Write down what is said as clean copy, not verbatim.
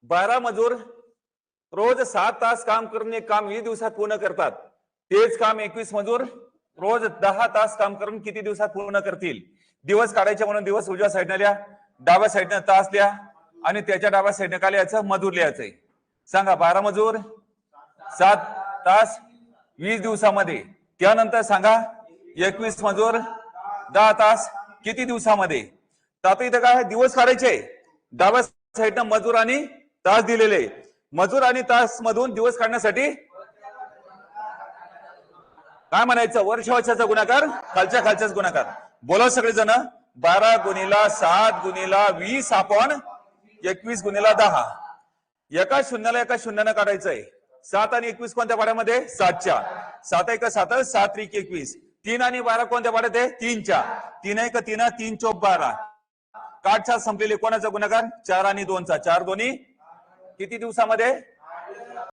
12 मजूर रोज 7 तास काम करून एक काम 20 दिवसात पूर्ण करतात. तेच काम 21 मजूर रोज 10 तास काम करून किती दिवसात पूर्ण करतील? दिवस काढायचे म्हणून दिवस उजव्या साईडने लिहा, डाव्या साईडने तास लिहा आणि त्याच्या डाव्या साईडने काय लिहायचं? मजूर लिहायचंय. सांगा 12 मजूर 7 तास 20 दिवसामध्ये. त्यानंतर सांगा 21 मजूर 10 तास किती दिवसामध्ये? तर आता इथं काय दिवस काढायचे, डाव्या साईडनं मजूर आणि तास दिलेले. मजूर आणि तास मधून दिवस काढण्यासाठी काय म्हणायचं? वर्षाचा गुणाकार, खालच्या खालच्याच गुणाकार. बोला सगळेजण. 12 गुणिला 7 गुणिला 20 आपण 21 गुणिला 10. एका शून्याला एका शून्यानं काढायचंय. 7 आणि 21 कोणत्या पाड्यामध्ये? 7च्या. 7 1 7 7 3 21. 3 आणि 12 कोणत्या पाड्यात आहे? 3च्या. 3 1 3 3 चौक 12. काटछाट संपलेली. कोणाचा गुणाकार? 4 आणि 2चा. 4 दोन्ही किती दिवसामध्ये?